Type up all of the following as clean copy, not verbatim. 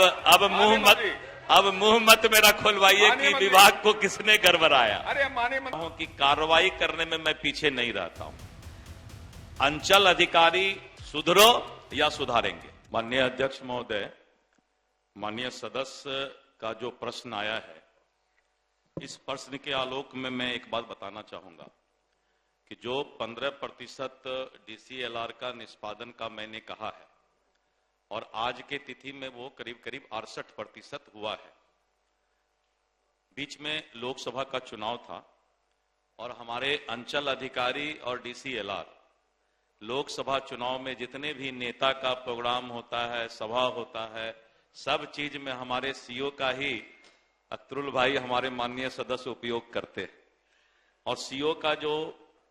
अब मुंह मत मेरा खुलवाइए कि विभाग को किसने गड़बड़ाया। अरे माने कि कार्रवाई करने में मैं पीछे नहीं रहता हूं। अंचल अधिकारी सुधरो या सुधारेंगे। माननीय अध्यक्ष महोदय, माननीय सदस्य का जो प्रश्न आया है, इस प्रश्न के आलोक में मैं एक बात बताना चाहूंगा कि जो 15% DCLR का निष्पादन का मैंने कहा है और आज के तिथि में वो करीब 68% हुआ है। बीच में लोकसभा का चुनाव था और हमारे अंचल अधिकारी और DCLR लोकसभा चुनाव में जितने भी नेता का प्रोग्राम होता है, सभा होता है, सब चीज में हमारे CO का ही अतुल भाई हमारे माननीय सदस्य उपयोग करते हैं। और CO का जो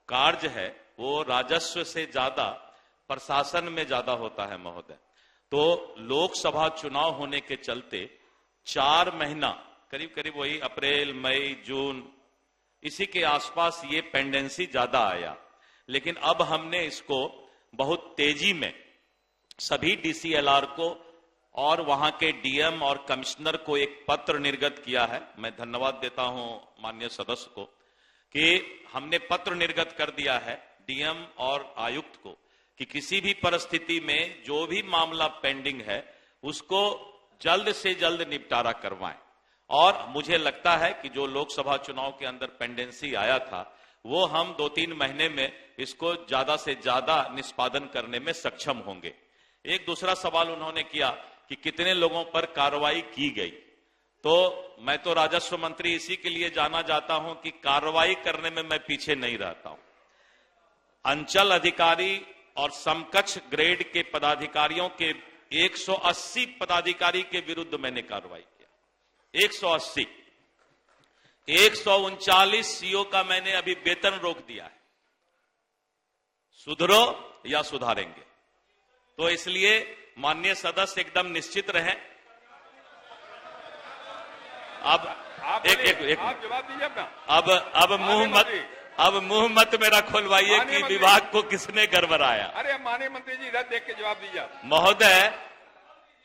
कार्य है वो राजस्व से ज्यादा प्रशासन में ज्यादा होता है महोदय। तो लोकसभा चुनाव होने के चलते 4 महीना करीब वही अप्रैल, मई, जून इसी के आसपास ये पेंडेंसी ज्यादा आया। लेकिन अब हमने इसको बहुत तेजी में सभी DCLR को और वहां के DM और कमिश्नर को एक पत्र निर्गत किया है। मैं धन्यवाद देता हूं माननीय सदस्य को कि हमने पत्र निर्गत कर दिया है DM और आयुक्त को कि किसी भी परिस्थिति में जो भी मामला पेंडिंग है उसको जल्द से जल्द निपटारा करवाएं। और मुझे लगता है कि जो लोकसभा चुनाव के अंदर पेंडेंसी आया था वो हम 2-3 महीने में इसको ज्यादा से ज्यादा निष्पादन करने में सक्षम होंगे। एक दूसरा सवाल उन्होंने किया कि कितने लोगों पर कार्रवाई की गई। तो मैं तो राजस्व मंत्री इसी के लिए जाना जाता हूं कि कार्रवाई करने में मैं पीछे नहीं रहता हूं। अंचल अधिकारी और समकक्ष ग्रेड के पदाधिकारियों के 180 पदाधिकारी के विरुद्ध मैंने कार्रवाई किया। 180। 139 CO का मैंने अभी वेतन रोक दिया है। सुधरो या सुधारेंगे। तो इसलिए माननीय सदस्य एकदम निश्चित रहें। अब आप जवाब दीजिए अपना। अब मुंह मत मेरा खुलवाइए कि विभाग को किसने गड़बड़ाया। अरे माननीय मंत्री जी इधर देख के जवाब दीजिए। महोदय,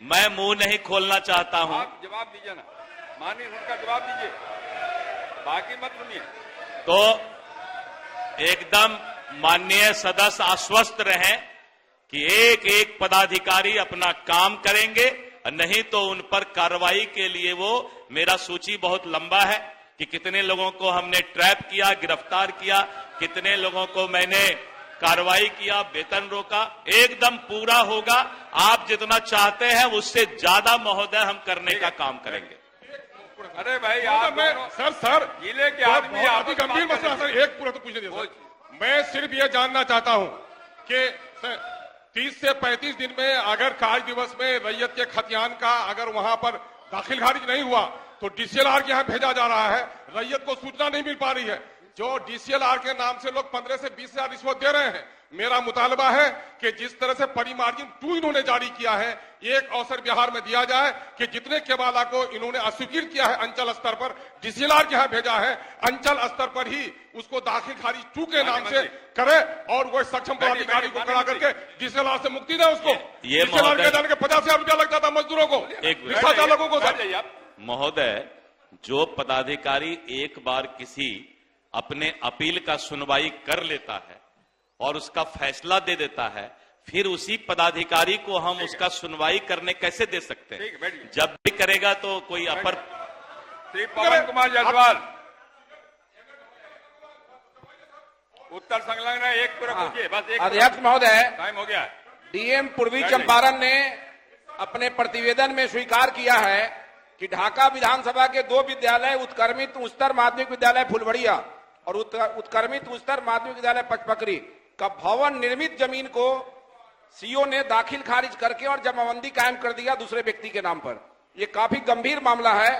मैं मुंह नहीं खोलना चाहता हूं। आप जवाब दीजिए ना, माननीय उनका जवाब दीजिए, बाकी मत सुनिए। तो एकदम माननीय सदस्य आश्वस्त रहें कि एक एक पदाधिकारी अपना काम करेंगे, नहीं तो उन पर कार्रवाई के लिए वो मेरा सूची बहुत लंबा है कि कितने लोगों को हमने ट्रैप किया, गिरफ्तार किया, कितने लोगों को मैंने कार्रवाई किया, वेतन रोका। एकदम पूरा होगा। आप जितना चाहते हैं उससे ज्यादा महोदय हम करने का काम करेंगे। अरे भाई आप सर जिले के आदमी आप गंभीर मसला सर, एक पूरा तो पूछ दिया। मैं सिर्फ ये जानना चाहता हूं कि 30 से 35 दिन में अगर कार्य दिवस में रैयत के खतियान का अगर वहां पर दाखिल खारिज नहीं हुआ तो DCLR के यहाँ भेजा जा रहा है, रैयत को सूचना नहीं मिल पा रही है। जो DCLR के नाम से लोग 15 से 20 हजार रिश्वत दे रहे हैं। मेरा मुतालबा है कि जिस तरह से परिमार्जिन 2 इन्होंने जारी किया है, एक अवसर बिहार में दिया जाए कि जितने केवाला को इन्होंने अस्वीकृत किया है अंचल स्तर पर, DCLR के यहाँ भेजा है, अंचल स्तर पर ही उसको दाखिल खारिज 2 के नाम से करे और वो सक्षम पदाधिकारी को खड़ा करके DCLR से मुक्ति दे उसको। DCLR के जाने के 50,000 रुपया लगता था मजदूरों को, रिक्शा चालकों को। महोदय, जो पदाधिकारी एक बार किसी अपने अपील का सुनवाई कर लेता है और उसका फैसला दे देता है, फिर उसी पदाधिकारी को हम उसका सुनवाई करने कैसे दे सकते हैं? जब भी करेगा तो कोई अपर। श्री पवन कुमार जायसवाल उत्तर संलग्न है। एक पूरा पूछिए बस। एक अध्यक्ष महोदय, टाइम हो गया। DM पूर्वी चंपारण ने अपने प्रतिवेदन में स्वीकार किया है कि ढाका विधानसभा के 2 विद्यालय, उत्क्रमित उच्चतर माध्यमिक विद्यालय फुलवड़िया और उत्क्रमित उच्चतर माध्यमिक विद्यालय पचपकरी का भवन निर्मित जमीन को CO ने दाखिल खारिज करके और जमाबंदी कायम कर दिया दूसरे व्यक्ति के नाम पर। ये काफी गंभीर मामला है,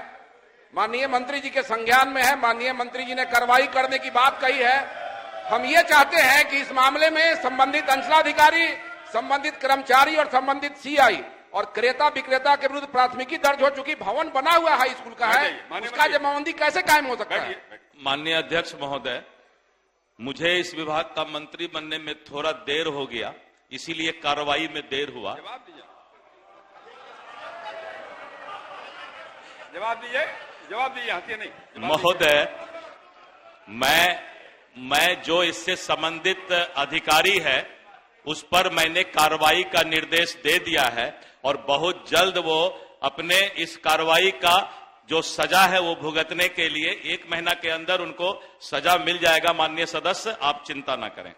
माननीय मंत्री जी के संज्ञान में है। माननीय मंत्री जी ने कार्रवाई करने की बात कही है। हम ये चाहते हैं कि इस मामले में संबंधित अंचलाधिकारी, संबंधित कर्मचारी और संबंधित CI और क्रेता विक्रेता के विरुद्ध प्राथमिकी दर्ज हो चुकी। भवन बना हुआ हाई स्कूल का है, उसका जमाबंदी कैसे कायम हो सकता है? माननीय अध्यक्ष महोदय, मुझे इस विभाग का मंत्री बनने में थोड़ा देर हो गया, इसीलिए कार्रवाई में देर हुआ। जवाब दीजिए हंसिए नहीं। महोदय, मैं जो इससे संबंधित अधिकारी है उस पर मैंने कार्रवाई का निर्देश दे दिया है और बहुत जल्द वो अपने इस कार्रवाई का जो सजा है वो भुगतने के लिए 1 महीना के अंदर उनको सजा मिल जाएगा। माननीय सदस्य, आप चिंता ना करें।